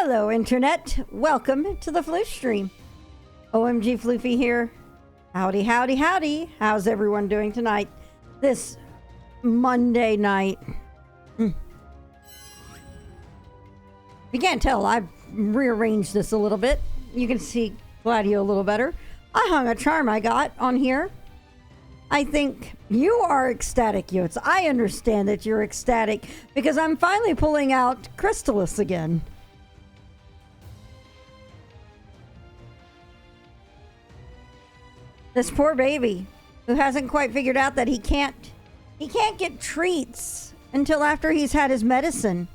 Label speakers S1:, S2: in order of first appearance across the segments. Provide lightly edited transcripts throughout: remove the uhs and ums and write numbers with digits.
S1: Hello, Internet. Welcome to the Floof Stream. OMG Floofy here. Howdy, howdy, howdy. How's everyone doing tonight? This Monday night. If you can't tell, I've rearranged this a little bit. You can see Gladio a little better. I hung a charm I got on here. I think you are ecstatic, Yotes. I understand that you're ecstatic because I'm finally pulling out Crystallis again. This poor baby who hasn't quite figured out that he can't get treats until after he's had his medicine.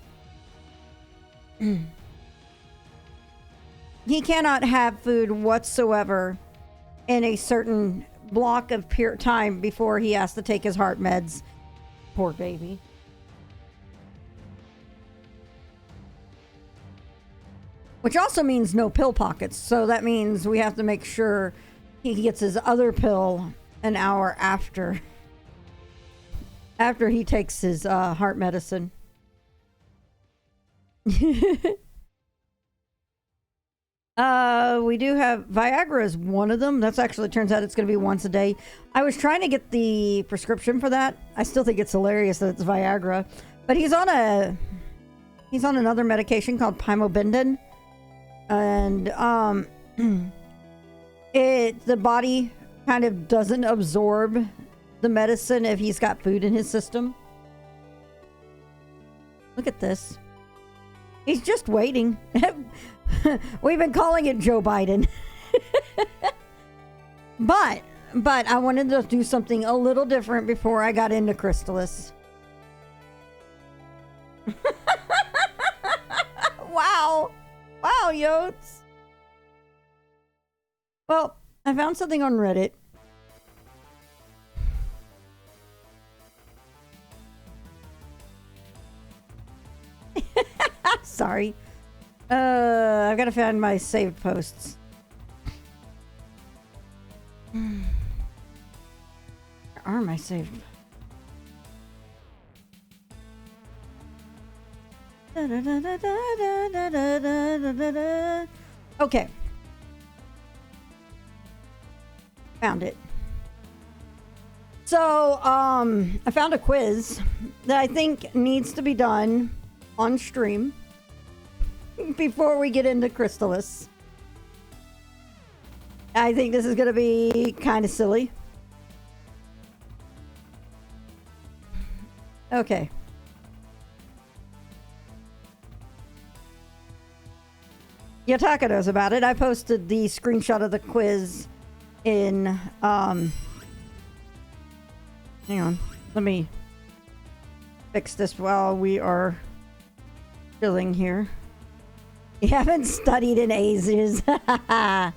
S1: He cannot have food whatsoever in a certain block of pure time before he has to take his heart meds. Poor baby. Which also means no pill pockets. So that means we have to make sure he gets his other pill an hour after he takes his heart medicine. We do have Viagra is one of them. That's actually, turns out it's going to be once a day. I was trying to get the prescription for that. I still think it's hilarious that it's Viagra, but he's on another medication called Pymobendin, and the body kind of doesn't absorb the medicine if he's got food in his system. Look at this. He's just waiting. We've been calling it Joe Biden. But I wanted to do something a little different before I got into Crystallis. Wow. Wow, Yotes. Well, I found something on Reddit. Sorry. I've got to find my saved posts. Where are my saved? Okay. Found it. So, I found a quiz that I think needs to be done on stream before we get into Crystallis. I think this is going to be kind of silly. Okay. Yataka knows about it. I posted the screenshot of the quiz in, hang on. Let me fix this while we are chilling here. You haven't studied in ages. Okay,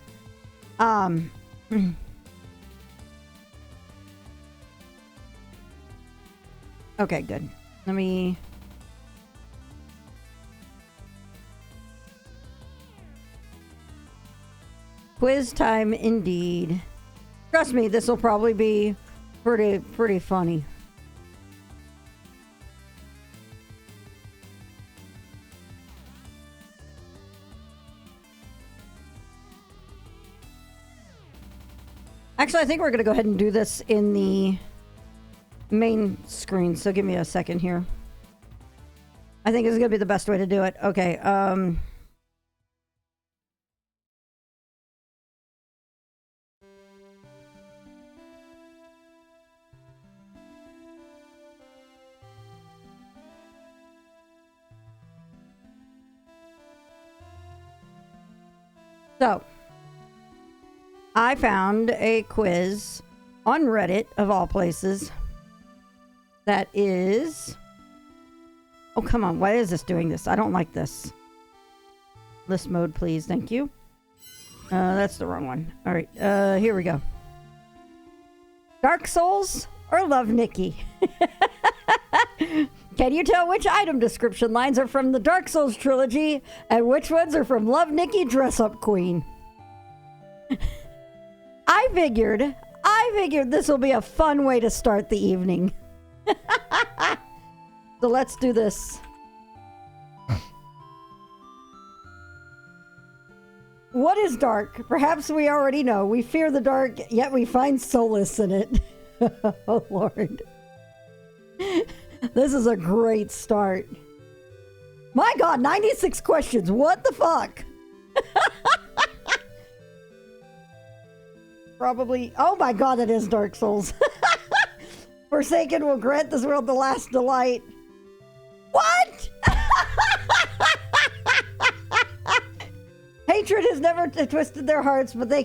S1: good. Let me... Quiz time indeed. Trust me, this will probably be pretty funny. Actually, I think we're going to go ahead and do this in the main screen, so give me a second here. I think this is going to be the best way to do it. Okay, so I found a quiz on Reddit, of all places, that is... Oh, come on. Why is this doing this? I don't like this. List mode, please. Thank you. That's the wrong one. All right. Here we go. Dark Souls or Love Nikki? Can you tell which item description lines are from the Dark Souls trilogy and which ones are from Love Nikki Dress Up Queen? I figured this will be a fun way to start the evening. So let's do this. What is dark? Perhaps we already know. We fear the dark, yet we find solace in it. Oh, Lord. This is a great start. My God, 96 questions. What the fuck? Probably. Oh my God, that is Dark Souls. Forsaken will grant this world the last delight. What? Hatred has never twisted their hearts, but they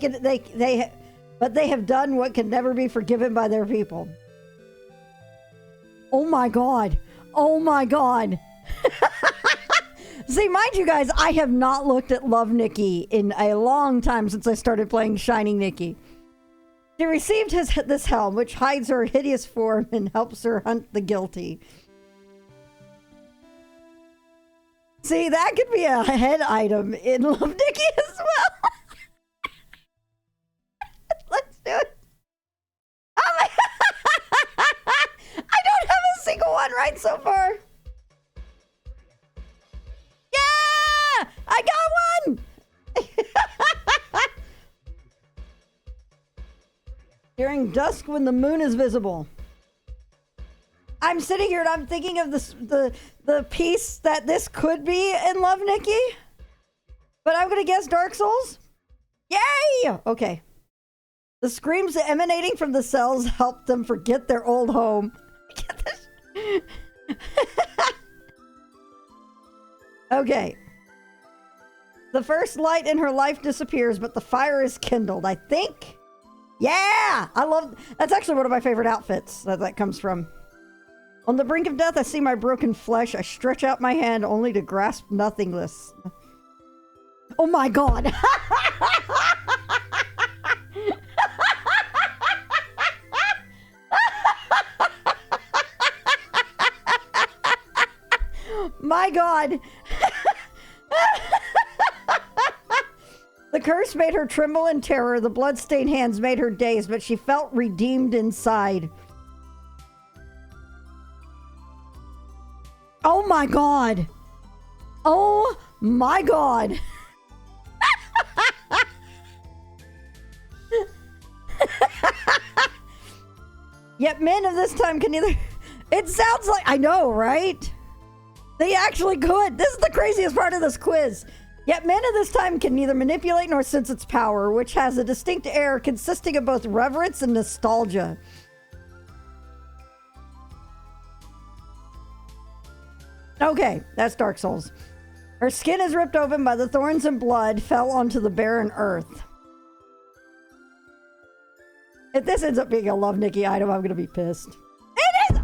S1: have done what can never be forgiven by their people. Oh my God. Oh my God. See, mind you guys, I have not looked at Love Nikki in a long time since I started playing Shining Nikki. She received this helm, which hides her hideous form and helps her hunt the guilty. See, that could be a head item in Love Nikki as well. Let's do it. Oh my I don't have a single one right so far. Yeah! I got one! During dusk when the moon is visible. I'm sitting here and I'm thinking of the piece that this could be in Love Nikki. But I'm gonna guess Dark Souls. Yay! Okay. The screams emanating from the cells help them forget their old home. Get this. Okay. The first light in her life disappears, but the fire is kindled. I think. Yeah! I love... That's actually one of my favorite outfits that comes from. On the brink of death, I see my broken flesh. I stretch out my hand only to grasp nothingness. Oh my God! My God! The curse made her tremble in terror. The bloodstained hands made her dazed, but she felt redeemed inside. Oh my God! Oh my God! Yet men of this time can neither... It sounds like... I know, right? They actually could. This is the craziest part of this quiz. Yet men of this time can neither manipulate nor sense its power, which has a distinct air consisting of both reverence and nostalgia. Okay, that's Dark Souls. Her skin is ripped open by the thorns and blood fell onto the barren earth. If this ends up being a Love Nikki item, I'm gonna be pissed. It is!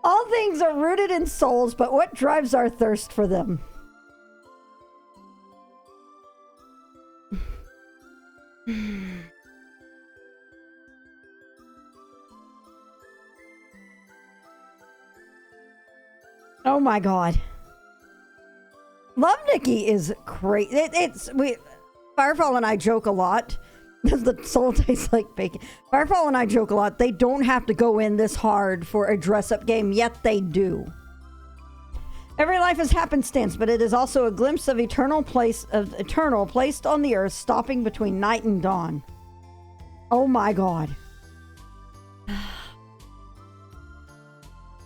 S1: All things are rooted in souls, but what drives our thirst for them? Oh my God. Love Nikki is great. Firefall and I joke a lot. Does the soul taste like bacon? Firefall and I joke a lot. They don't have to go in this hard for a dress-up game, yet they do. Every life is happenstance, but it is also a glimpse of eternal placed on the earth, stopping between night and dawn. Oh my God.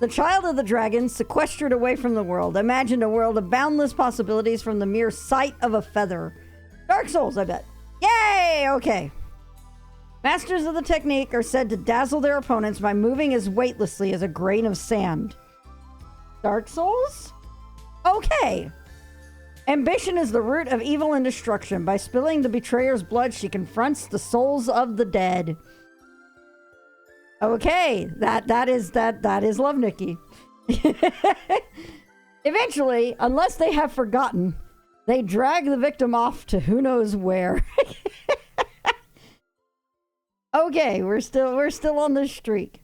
S1: The child of the dragon, sequestered away from the world, imagined a world of boundless possibilities from the mere sight of a feather. Dark Souls, I bet. Yay! Okay. Masters of the technique are said to dazzle their opponents by moving as weightlessly as a grain of sand. Dark Souls? Okay. Ambition is the root of evil and destruction. By spilling the betrayer's blood, she confronts the souls of the dead. Okay, that is Love Nikki. Eventually, unless they have forgotten, they drag the victim off to who knows where. Okay, we're still on this streak.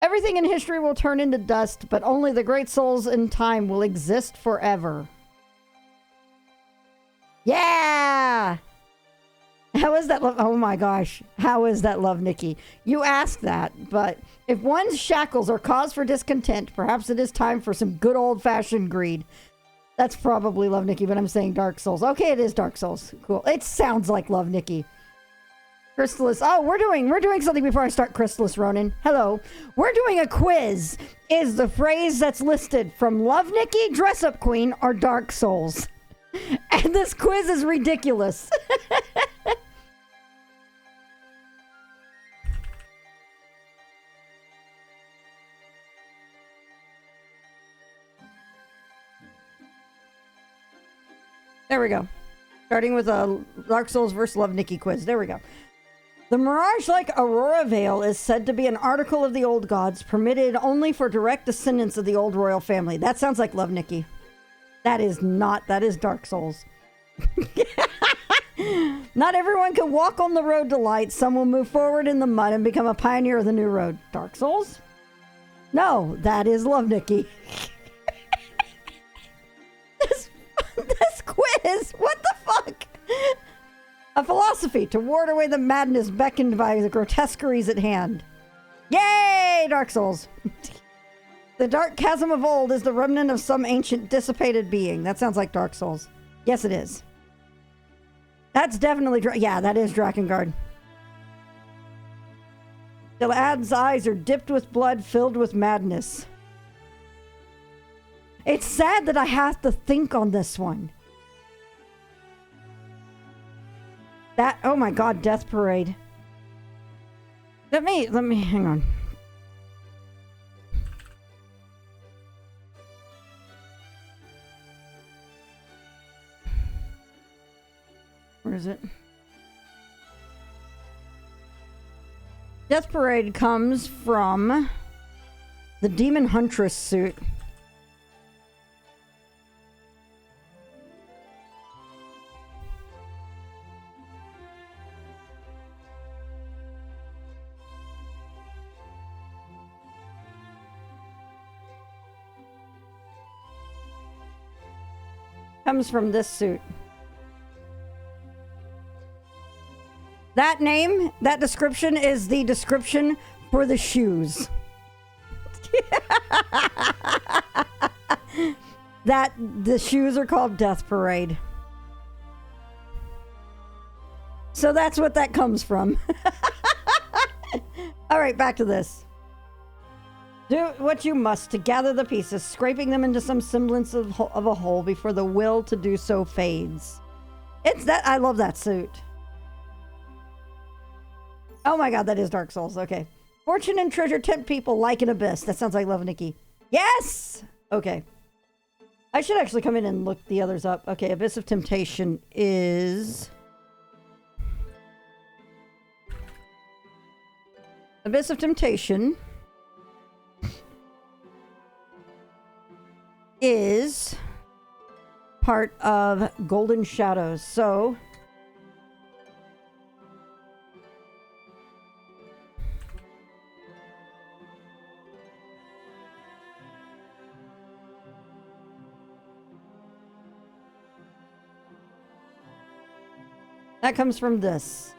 S1: Everything in history will turn into dust, but only the great souls in time will exist forever. Yeah! How is that love? Oh my gosh. How is that love, Nikki? You ask that, but if one's shackles are cause for discontent, perhaps it is time for some good old-fashioned greed. That's probably love, Nikki, but I'm saying Dark Souls. Okay, it is Dark Souls. Cool. It sounds like love, Nikki. Chrysalis. Oh, we're doing something before I start, Chrysalis Ronin. Hello. We're doing a quiz. Is the phrase that's listed from Love, Nikki, Dress Up Queen, or Dark Souls? And this quiz is ridiculous. There we go. Starting with a Dark Souls vs. Love Nikki quiz. There we go. The mirage-like Aurora Veil is said to be an article of the old gods, permitted only for direct descendants of the old royal family. That sounds like Love Nikki. That is not. That is Dark Souls. Not everyone can walk on the road to light. Some will move forward in the mud and become a pioneer of the new road. Dark Souls? No, that is Love Nikki. This quiz, what the fuck? A philosophy to ward away the madness beckoned by the grotesqueries at hand. Yay, Dark Souls. The dark chasm of old is the remnant of some ancient dissipated being. That sounds like Dark Souls. Yes, it is. That's definitely, yeah, that is Drakengard. Gilead's eyes are dipped with blood, filled with madness. It's sad that I have to think on this one. That, oh my god, Death Parade. Let me, hang on. Where is it? Death Parade comes from the Demon Huntress suit. Comes from this suit. That name, that description is the description for the shoes. That the shoes are called Death Parade. So that's what that comes from. All right, back to this. Do what you must to gather the pieces, scraping them into some semblance of a whole before the will to do so fades. It's that, I love that suit. Oh my god, that is Dark Souls. Okay. Fortune and treasure tempt people like an abyss. That sounds like Love Nikki. Yes! Okay. I should actually come in and look the others up. Okay, Abyss of Temptation is... Abyss of Temptation is part of Golden Shadows. So... that comes from this.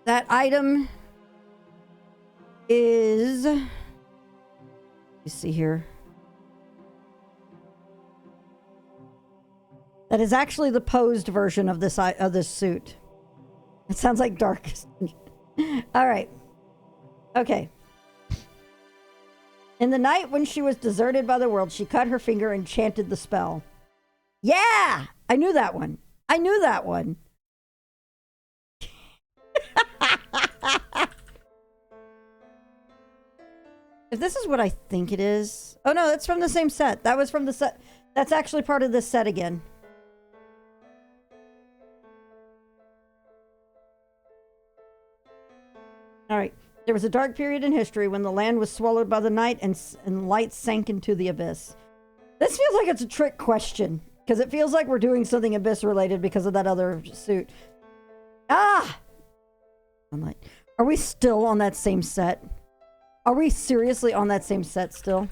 S1: That item is... you see here. That is actually the posed version of this suit. It sounds like Darkest. All right. Okay. In the night when she was deserted by the world, she cut her finger and chanted the spell. Yeah! I knew that one. I knew that one. If this is what I think it is... oh no, that's from the same set. That was from the set. That's actually part of this set again. Alright. There was a dark period in history when the land was swallowed by the night and light sank into the abyss. This feels like it's a trick question, because it feels like we're doing something abyss related because of that other suit. Ah! Are we still on that same set? Are we seriously on that same set still?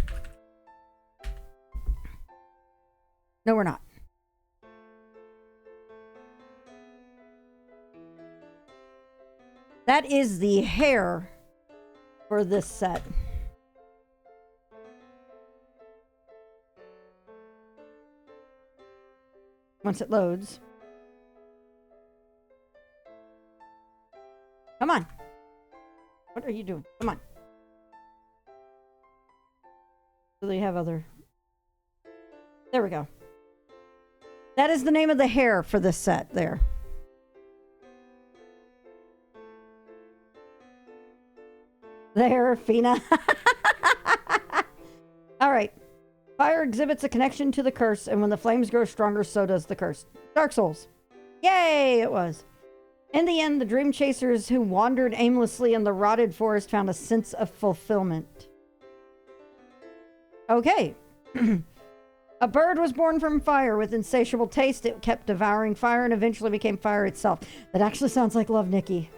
S1: No, we're not. That is the hair for this set. Once it loads. Come on. What are you doing? Come on. Do they have other... There we go. That is the name of the hair for this set there. There, Fina. All right. Fire exhibits a connection to the curse, and when the flames grow stronger, so does the curse. Dark Souls. Yay, it was. In the end, the dream chasers who wandered aimlessly in the rotted forest found a sense of fulfillment. Okay. A bird was born from fire. With insatiable taste, it kept devouring fire and eventually became fire itself. That actually sounds like Love, Nikki.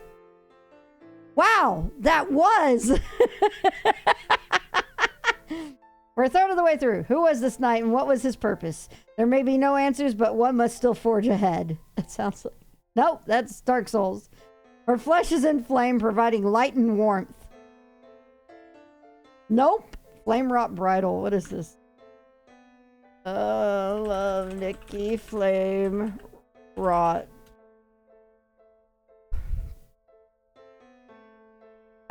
S1: Wow, that was... We're a third of the way through. Who was this knight and what was his purpose? There may be no answers, but one must still forge ahead. That sounds like... Nope, that's Dark Souls. Her flesh is in flame, providing light and warmth. Nope. Flame Rot Bridal. What is this? Love, Nikki, Flame Rot.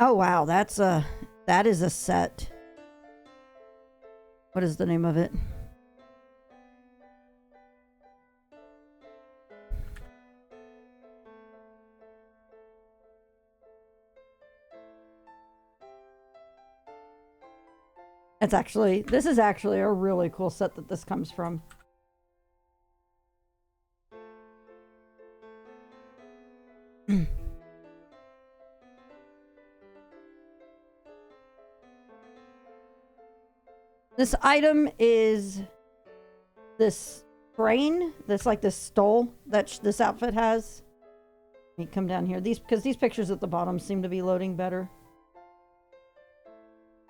S1: Oh, wow. That is a set. What is the name of it? This is actually a really cool set that this comes from. This item is this brain, this stole that this outfit has. Let me come down here. Because these pictures at the bottom seem to be loading better.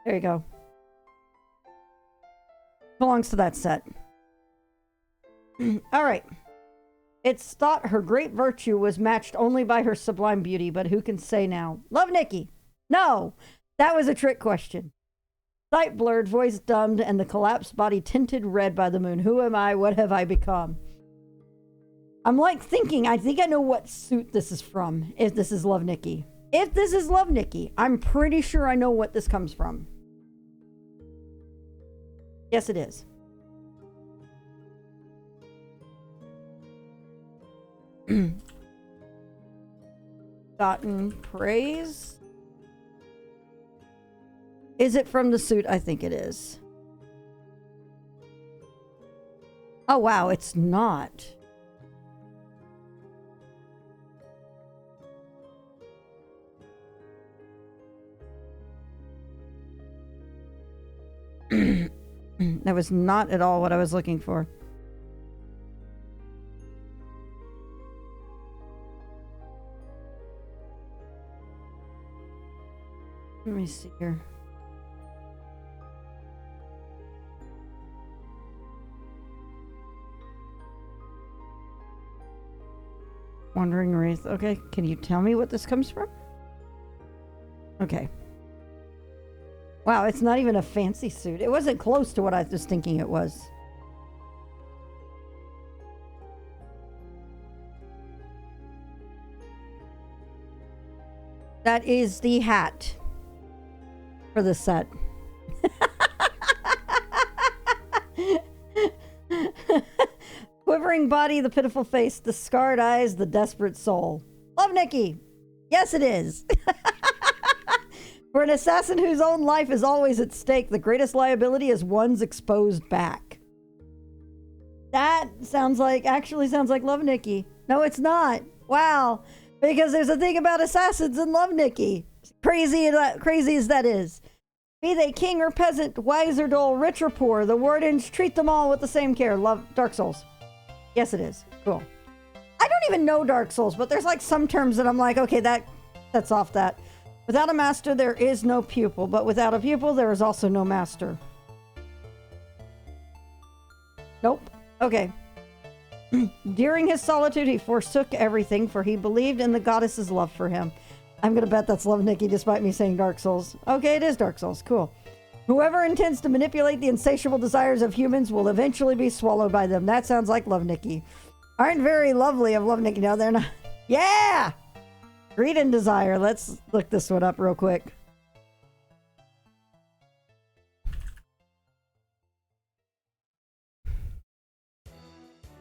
S1: There you go. Belongs to that set. All right. It's thought her great virtue was matched only by her sublime beauty, but who can say now? Love, Nikki. No, that was a trick question. Sight blurred, voice dumbed, and the collapsed body tinted red by the moon. Who am I? What have I become? I'm thinking, I think I know what suit this is from, if this is Love, Nikki. If this is Love, Nikki, I'm pretty sure I know what this comes from. Yes, it is. Gotten praise. Is it from the suit? I think it is. Oh, wow, it's not. That was not at all what I was looking for. Let me see here. Wandering Wraith. Okay, can you tell me what this comes from? Okay. Wow, it's not even a fancy suit. It wasn't close to what I was thinking it was. That is the hat for the set. Quivering body, the pitiful face, the scarred eyes, the desperate soul. Love, Nikki. Yes, it is. For an assassin whose own life is always at stake, the greatest liability is one's exposed back. That actually sounds like Love, Nikki. No, it's not. Wow. Because there's a thing about assassins in Love, Nikki. Crazy as that is. Be they king or peasant, wise or dull, rich or poor, the wardens treat them all with the same care. Love, Dark Souls. Yes, it is. Cool. I don't even know Dark Souls, but there's some terms that I'm like, okay, that's off that. Without a master, there is no pupil, but without a pupil, there is also no master. Nope. Okay. During his solitude, he forsook everything, for he believed in the goddess's love for him. I'm going to bet that's Love Nikki, despite me saying Dark Souls. Okay, it is Dark Souls. Cool. Whoever intends to manipulate the insatiable desires of humans will eventually be swallowed by them. That sounds like Love Nikki. Aren't very lovely of Love Nikki. No, they're not. Yeah! Greed and desire. Let's look this one up real quick.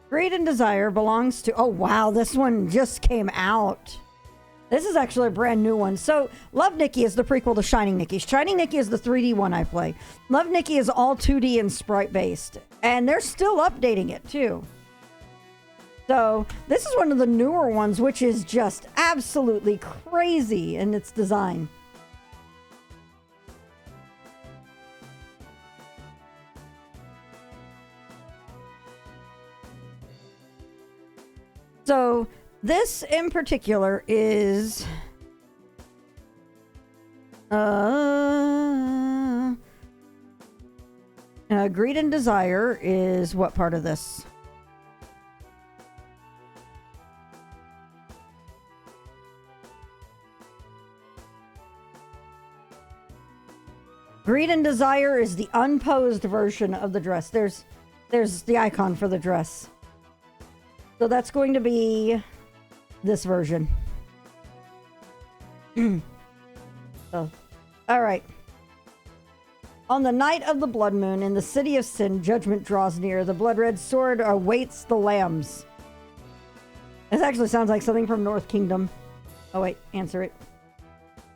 S1: Greed and desire belongs to... Oh, wow. This one just came out. This is actually a brand new one. So, Love Nikki is the prequel to Shining Nikki. Shining Nikki is the 3D one I play. Love Nikki is all 2D and sprite-based. And they're still updating it, too. So, this is one of the newer ones, which is just absolutely crazy in its design. So, this in particular is... Greed and desire is what part of this? Greed and desire is the unposed version of the dress. There's the icon for the dress. So that's going to be this version. So, all right. On the night of the blood moon in the city of sin, judgment draws near. The blood-red sword awaits the lambs. This actually sounds like something from North Kingdom. Oh, wait. Answer it.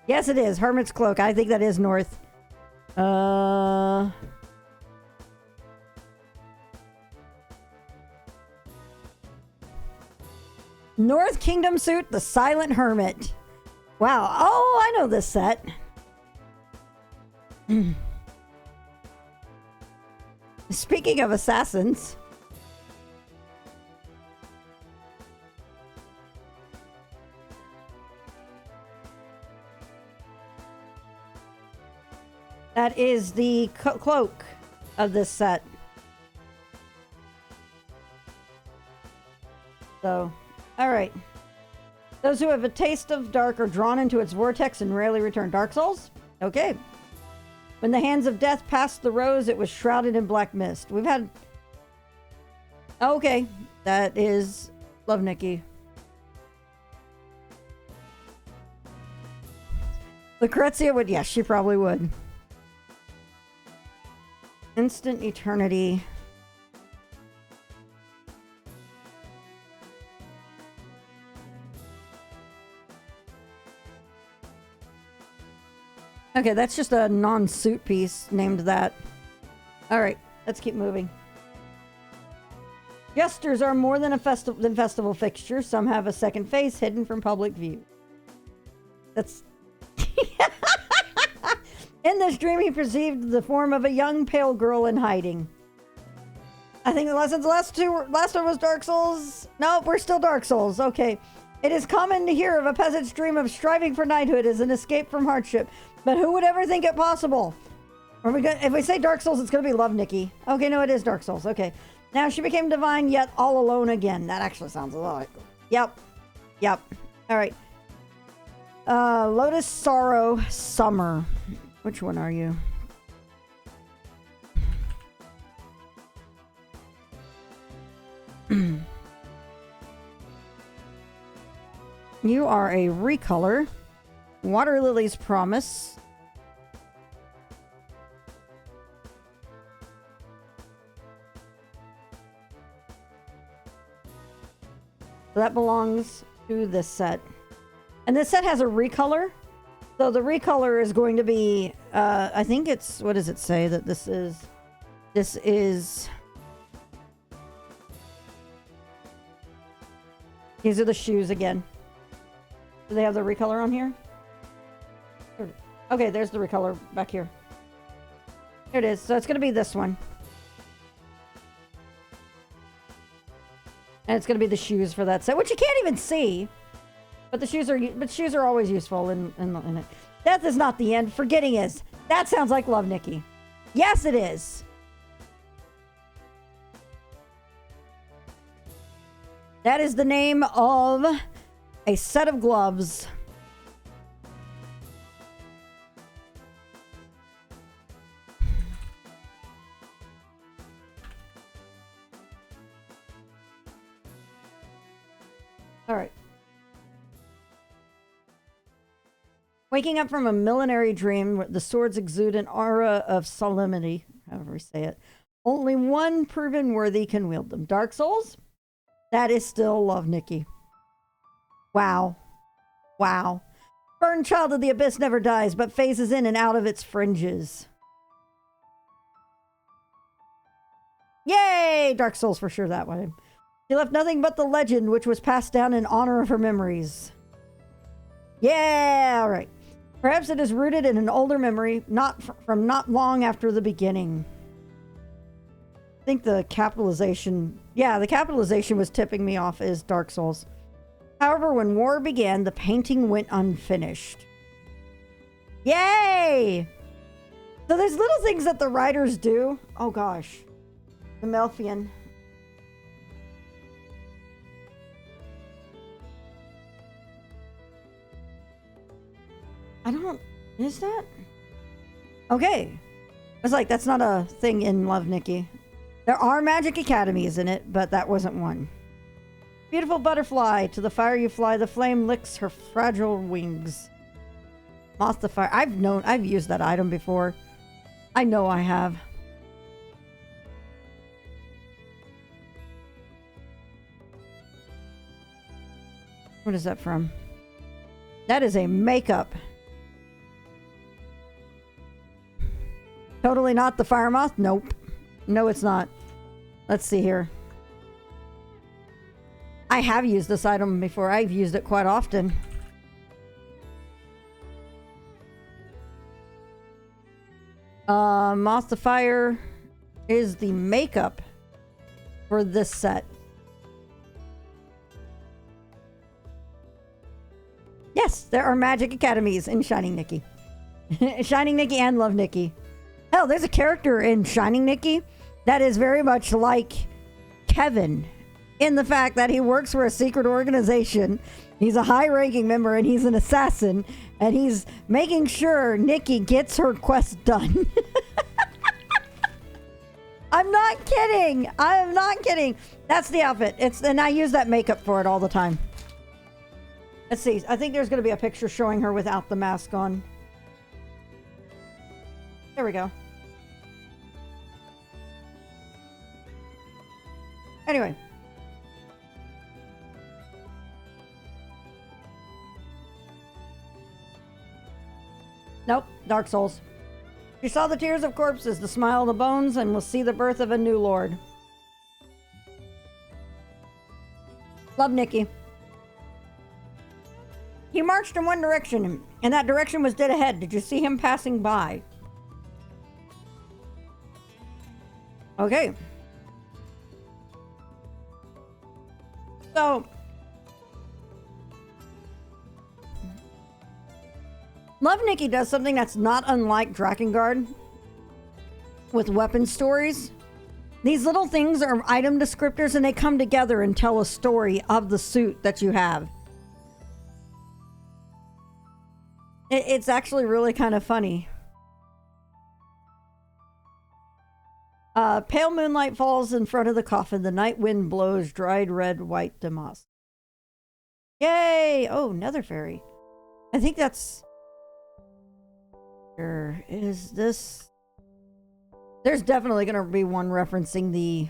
S1: Yes, it is. Hermit's Cloak. I think that is North. North Kingdom suit, the Silent Hermit. Wow. Oh, I know this set. Speaking of assassins. That is the cloak of this set. So, all right. Those who have a taste of dark are drawn into its vortex and rarely return. Dark Souls? Okay. When the hands of death passed the rose, it was shrouded in black mist. We've had... Okay. That is Love Nikki. Lucrezia would... Yes, she probably would. Instant Eternity. Okay, that's just a non-suit piece named that. All right, let's keep moving. Jesters are more than festival fixtures. Some have a second face hidden from public view. That's... In this dream, he perceived the form of a young, pale girl in hiding. I think the last one was Dark Souls. No, we're still Dark Souls. Okay. It is common to hear of a peasant's dream of striving for knighthood as an escape from hardship. But who would ever think it possible? If we say Dark Souls, it's going to be Love Nikki. Okay, no, it is Dark Souls. Okay. Now she became divine, yet all alone again. That actually sounds a lot like... Yep. Yep. All right. Lotus Sorrow Summer. Which one are you? You are a recolor. Water Lily's Promise. So that belongs to this set. And this set has a recolor. So the recolor is going to be, I think it's, what does it say that this is? This is... These are the shoes again. Do they have the recolor on here? Okay, there's the recolor back here. Here it is. So it's going to be this one. And it's going to be the shoes for that set, which you can't even see. But the shoes are always useful in it. Death is not the end. Forgetting is. That sounds like Love Nikki. Yes, it is. That is the name of a set of gloves. All right. Waking up from a millenary dream, the swords exude an aura of solemnity, however we say it. Only one proven worthy can wield them. Dark Souls? That is still Love Nikki. Wow. Wow. Burned child of the abyss never dies, but phases in and out of its fringes. Yay! Dark Souls for sure that way. She left nothing but the legend which was passed down in honor of her memories. Yeah, all right. Perhaps it is rooted in an older memory, from not long after the beginning. I think the capitalization... Yeah, the capitalization was tipping me off as Dark Souls. However, when war began, the painting went unfinished. Yay! So there's little things that the writers do. Oh gosh. The Melfian. I don't... Is that? Okay. I was like, that's not a thing in Love Nikki. There are magic academies in it, but that wasn't one. Beautiful butterfly, to the fire you fly, the flame licks her fragile wings. Moth the fire. I've used that item before. I know I have. What is that from? That is a makeup. Totally not the fire moth? Nope. No, it's not. Let's see here. I have used this item before. I've used it quite often. Moth the Fire is the makeup for this set. Yes, there are magic academies in Shining Nikki. Shining Nikki and Love Nikki. Hell, there's a character in Shining Nikki that is very much like Kevin in the fact that he works for a secret organization. He's a high-ranking member and he's an assassin and he's making sure Nikki gets her quest done. I'm not kidding. I am not kidding. That's the outfit. And I use that makeup for it all the time. Let's see. I think there's going to be a picture showing her without the mask on. There we go. Anyway. Nope, Dark Souls. She saw the tears of corpses, the smile of the bones, and will see the birth of a new lord. Love Nikki. He marched in one direction, and that direction was dead ahead. Did you see him passing by? Okay. So, Love Nikki does something that's not unlike Drakengard with weapon stories. These little things are item descriptors and they come together and tell a story of the suit that you have. It's actually really kind of funny. Pale moonlight falls in front of the coffin. The night wind blows dried red, white damask. Yay! Oh, Nether Fairy. I think that's... Where is this? There's definitely going to be one referencing the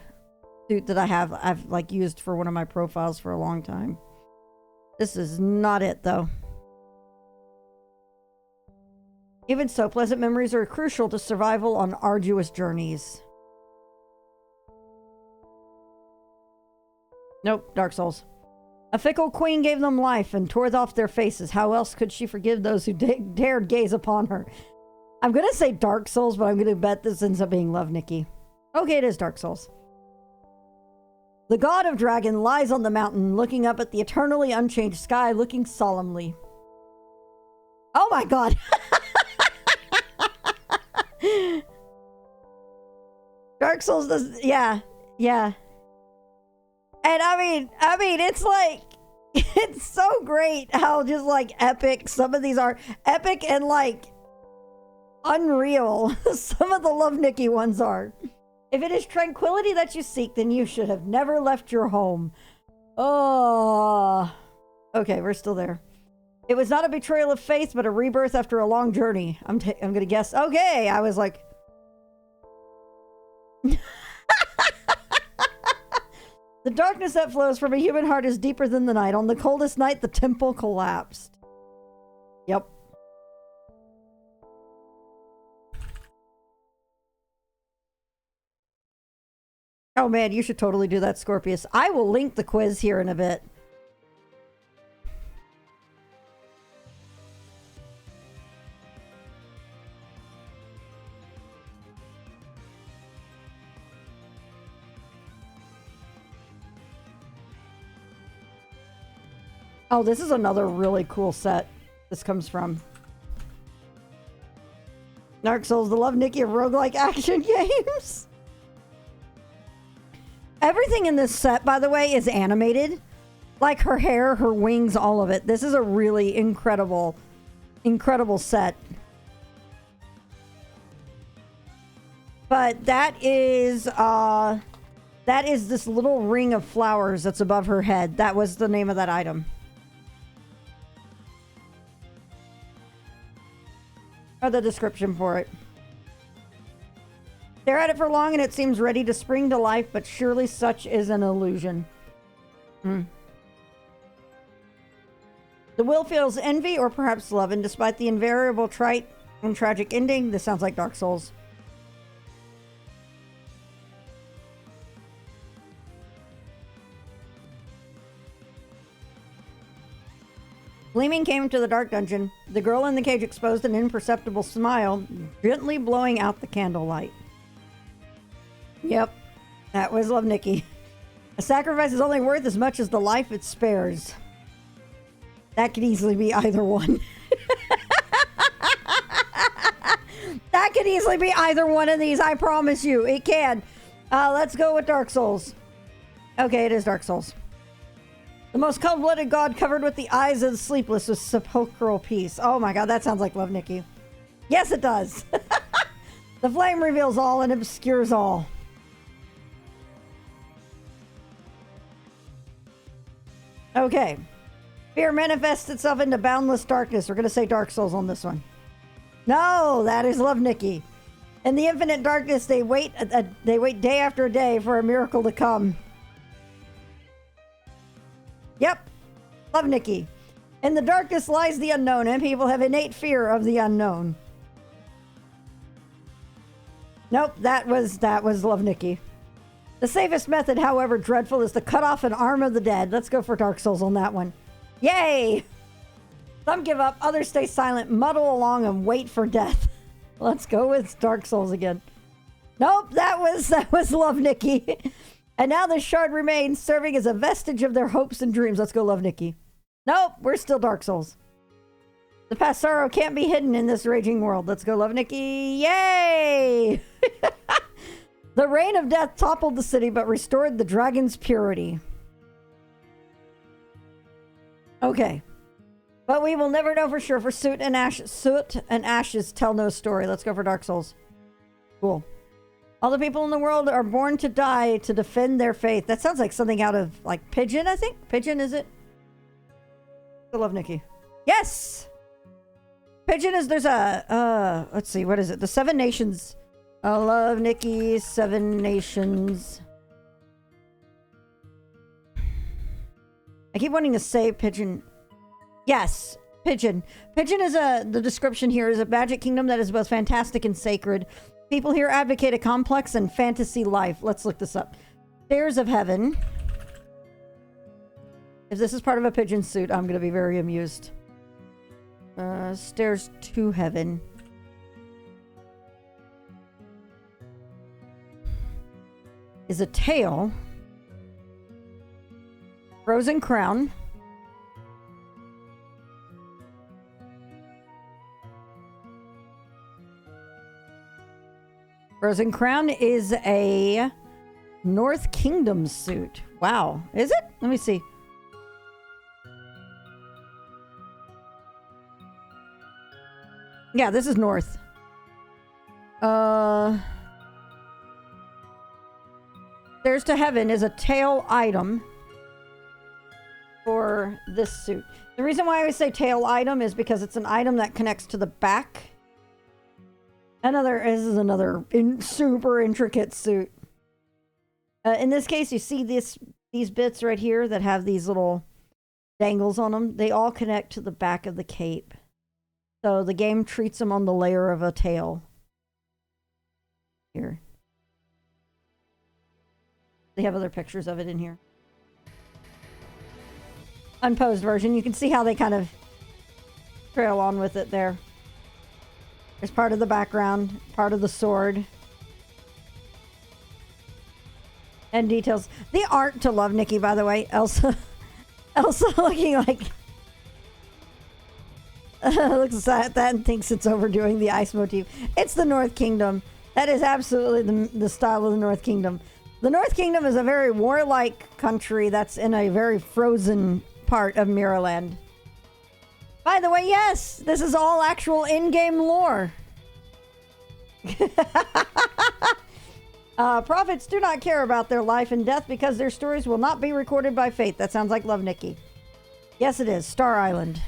S1: suit that I've like used for one of my profiles for a long time. This is not it though. Even so, pleasant memories are crucial to survival on arduous journeys. Nope, Dark Souls. A fickle queen gave them life and tore off their faces. How else could she forgive those who dared gaze upon her? I'm going to say Dark Souls, but I'm going to bet this ends up being Love Nikki. Okay, it is Dark Souls. The god of dragon lies on the mountain, looking up at the eternally unchanged sky, looking solemnly. Oh my god! Dark Souls does... Yeah. And I mean, it's like, it's so great how just like epic some of these are. Epic and like unreal some of the Love Nikki ones are. If it is tranquility that you seek, then you should have never left your home. Oh, okay, we're still there. It was not a betrayal of faith, but a rebirth after a long journey. I'm gonna guess. Okay, I was like... The darkness that flows from a human heart is deeper than the night. On the coldest night, the temple collapsed. Yep. Oh man, you should totally do that, Scorpius. I will link the quiz here in a bit. Oh, this is another really cool set this comes from. Dark Souls, the Love Nikki of roguelike action games. Everything in this set, by the way, is animated. Like her hair, her wings, all of it. This is a really incredible, incredible set. But that is this little ring of flowers that's above her head. That was the name of that item. Or the description for it. Stare at it for long and it seems ready to spring to life, but surely such is an illusion. The will feels envy or perhaps love, and despite the invariable trite and tragic ending, this sounds like Dark Souls. Gleaming came to the dark dungeon. The girl in the cage exposed an imperceptible smile, gently blowing out the candlelight. Yep, that was Love Nikki. A sacrifice is only worth as much as the life it spares. That could easily be either one. That could easily be either one of these, I promise you. It can. Let's go with Dark Souls. Okay, it is Dark Souls. The most cold-blooded god covered with the eyes of the sleepless with sepulchral peace. Oh my god, that sounds like Love Nikki. Yes, it does. The flame reveals all and obscures all. Okay. Fear manifests itself into boundless darkness. We're going to say Dark Souls on this one. No, that is Love Nikki. In the infinite darkness, they wait day after day for a miracle to come. Yep. Love Nikki. In the darkness lies the unknown, and people have innate fear of the unknown. Nope, that was Love Nikki. The safest method, however dreadful, is to cut off an arm of the dead. Let's go for Dark Souls on that one. Yay! Some give up, others stay silent, muddle along, and wait for death. Let's go with Dark Souls again. Nope, that was Love Nikki. And now this shard remains, serving as a vestige of their hopes and dreams. Let's go Love Nikki. Nope, we're still Dark Souls. The past sorrow can't be hidden in this raging world. Let's go Love Nikki. Yay! The reign of death toppled the city, but restored the dragon's purity. Okay. But we will never know for sure, for soot and ashes tell no story. Let's go for Dark Souls. Cool. All the people in the world are born to die to defend their faith. That sounds like something out of, like, Pigeon, I think? Pigeon, is it? I love Nikki. Yes! Pigeon is, there's a, let's see, what is it? The Seven Nations. I love Nikki, Seven Nations. I keep wanting to say Pigeon. Yes, Pigeon. Pigeon is the description here is a magic kingdom that is both fantastic and sacred. People here advocate a complex and fantasy life. Let's look this up. Stairs of Heaven. If this is part of a pigeon suit, I'm going to be very amused. Stairs to Heaven. Is a tail. Frozen crown. Frozen crown is a North Kingdom suit. Wow. Is it? Let me see. Yeah, this is north. Stairs to Heaven is a tail item for this suit. The reason why I always say tail item is because it's an item that connects to the back. This is another super intricate suit. In this case, you see these bits right here that have these little dangles on them. They all connect to the back of the cape. So the game treats them on the layer of a tail. Here. They have other pictures of it in here. Unposed version. You can see how they kind of trail on with it there. There's part of the background, part of the sword. And details. The art to Love Nikki, by the way. Elsa looking like... looks at that and thinks it's overdoing the ice motif. It's the North Kingdom. That is absolutely the style of the North Kingdom. The North Kingdom is a very warlike country that's in a very frozen part of Mirrorland. By the way, yes, this is all actual in-game lore. Prophets do not care about their life and death because their stories will not be recorded by fate. That sounds like Love Nikki. Yes, it is. Star Island.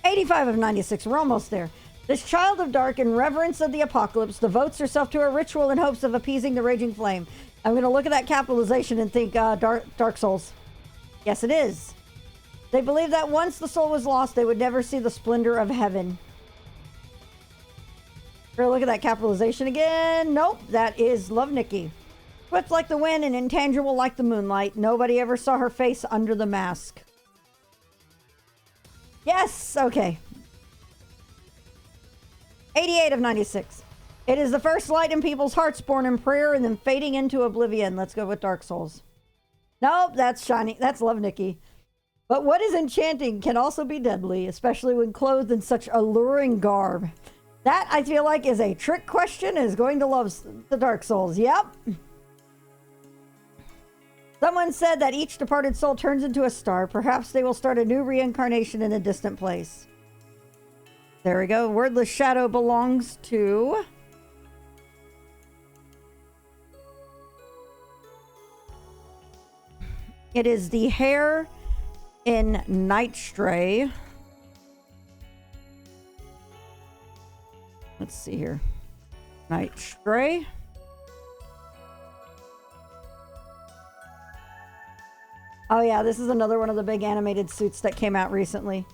S1: 85 of 96. We're almost there. This child of dark, in reverence of the apocalypse, devotes herself to a ritual in hopes of appeasing the raging flame. I'm going to look at that capitalization and think Dark Souls. Yes, it is. They believe that once the soul was lost, they would never see the splendor of heaven. We're going to look at that capitalization again. Nope, that is Love Nikki. Swift like the wind and intangible like the moonlight. Nobody ever saw her face under the mask. Yes, okay. 88 of 96. It is the first light in people's hearts, born in prayer and then fading into oblivion. Let's go with Dark Souls. Nope, that's shiny. That's Love Nikki. But what is enchanting can also be deadly, especially when clothed in such alluring garb. That, I feel like, is a trick question and is going to love the Dark Souls. Yep. Someone said that each departed soul turns into a star. Perhaps they will start a new reincarnation in a distant place. There we go. Wordless Shadow belongs to... It is the hair in Night Stray. Let's see here. Night Stray. Oh yeah, this is another one of the big animated suits that came out recently.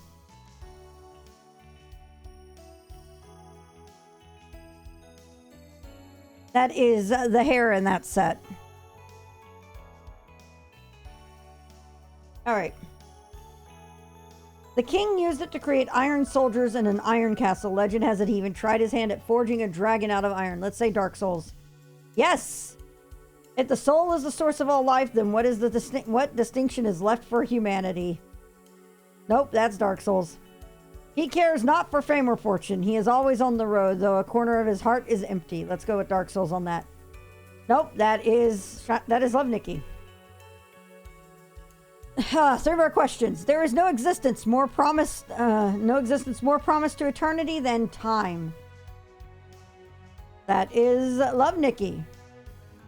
S1: That is the hair in that set. All right. The king used it to create iron soldiers in an iron castle. Legend has it he even tried his hand at forging a dragon out of iron. Let's say Dark Souls. Yes! If the soul is the source of all life, then what is what distinction is left for humanity? Nope, that's Dark Souls. He cares not for fame or fortune. He is always on the road, though a corner of his heart is empty. Let's go with Dark Souls on that. Nope, that is Love Nikki. 3 more questions. There is no existence more promised to eternity than time. That is Love Nikki.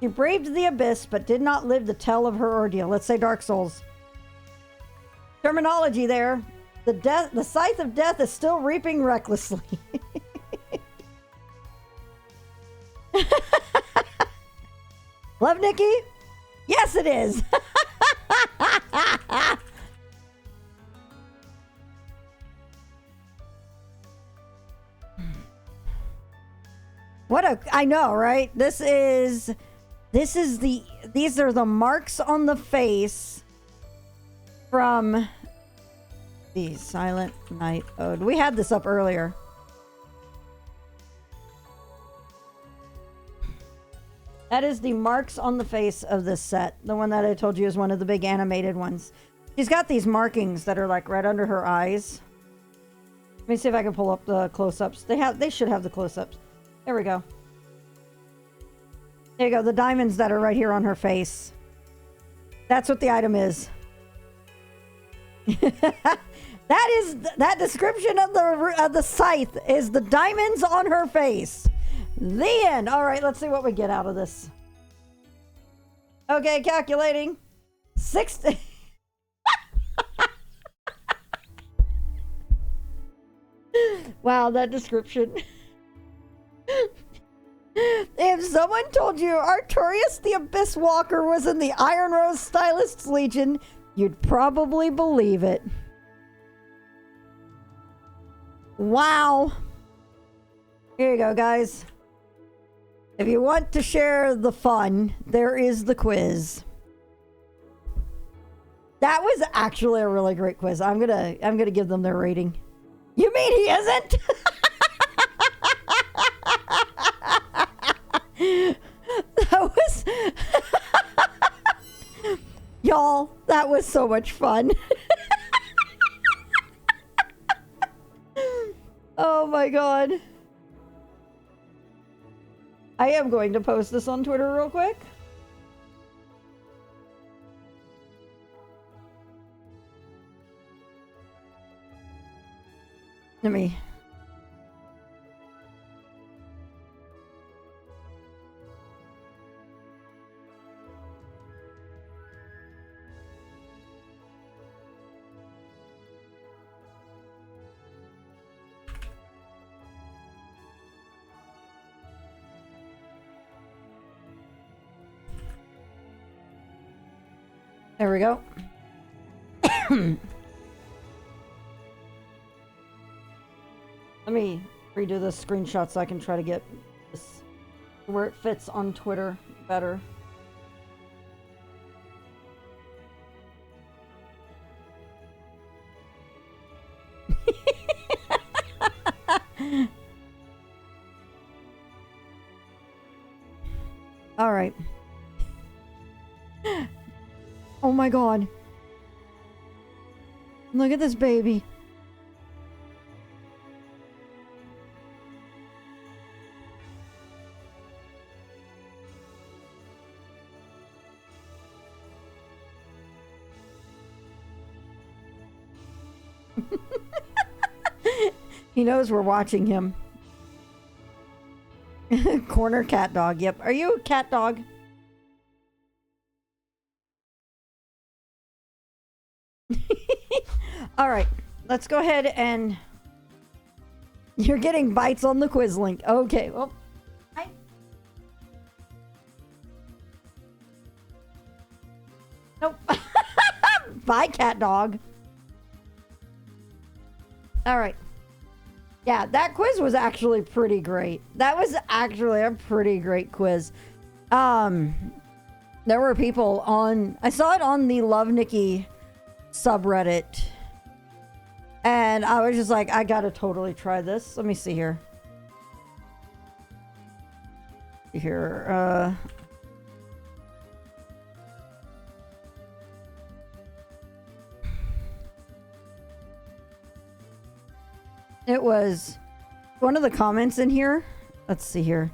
S1: She braved the abyss, but did not live to tell of her ordeal. Let's say Dark Souls. Terminology there. The scythe of death is still reaping recklessly. Love Nikki? Yes, it is. I know, right? These are the marks on the face from the Silent Night Ode. We had this up earlier. That is the marks on the face of this set. The one that I told you is one of the big animated ones. She's got these markings that are like right under her eyes. Let me see if I can pull up the close-ups. They should have the close-ups. There we go. There you go. The diamonds that are right here on her face. That's what the item is. That description of the scythe is the diamonds on her face. The end. All right, let's see what we get out of this. Okay, calculating. 60. Wow, that description. If someone told you Artorias the Abyss Walker was in the Iron Rose Stylist's Legion, you'd probably believe it. Wow. Here you go, guys. If you want to share the fun, there is the quiz. That was actually a really great quiz. I'm gonna give them their rating. You mean he isn't? That was y'all, that was so much fun. Oh my god. I am going to post this on Twitter real quick. Let me. There we go. Let me redo this screenshot so I can try to get this where it fits on Twitter better. All right. Oh my god. Look at this baby. He knows we're watching him. Corner cat dog. Yep. Are you a cat dog? All right. Let's go ahead and... You're getting bites on the quiz link. Okay. Well, hi. Nope. Bye, cat dog. All right. Yeah, that quiz was actually pretty great. That was actually a pretty great quiz. There were people on... I saw it on the Love Nikki subreddit. And I was just like, I gotta totally try this. Let me see here. It was one of the comments in here. Let's see here.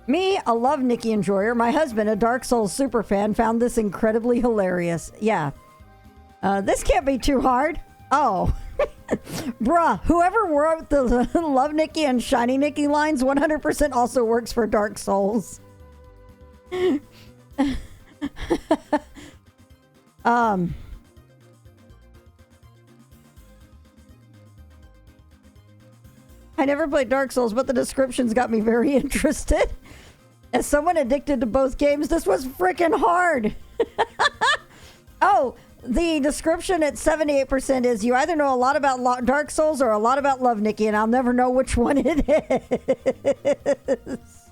S1: Me, a Love Nikki enjoyer. My husband, a Dark Souls superfan, found this incredibly hilarious. Yeah. This can't be too hard. Oh. Bruh, whoever wrote the Love Nikki and Shiny Nikki lines 100% also works for Dark Souls. I never played Dark Souls, but the descriptions got me very interested. As someone addicted to both games, this was freaking hard. Oh, the description at 78% is you either know a lot about Dark Souls or a lot about Love Nikki, and I'll never know which one it is.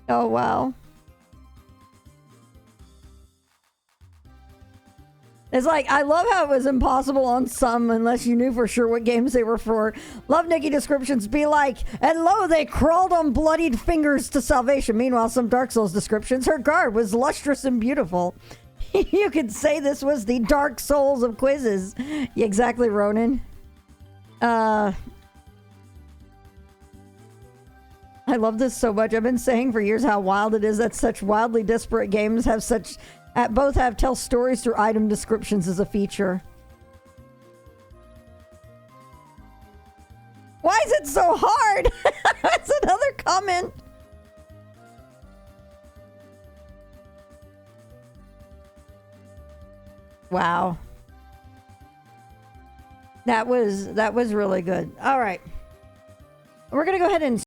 S1: Oh, wow. It's like, I love how it was impossible on some unless you knew for sure what games they were for. Love Nikki descriptions be like, and lo, they crawled on bloodied fingers to salvation. Meanwhile, some Dark Souls descriptions, her garb was lustrous and beautiful. You could say this was the Dark Souls of quizzes. Yeah, exactly, Ronan. I love this so much. I've been saying for years how wild it is that such wildly disparate games have such both have tell stories through item descriptions as a feature. Why is it so hard? That's another comment. Wow. That was really good. All right. We're going to go ahead and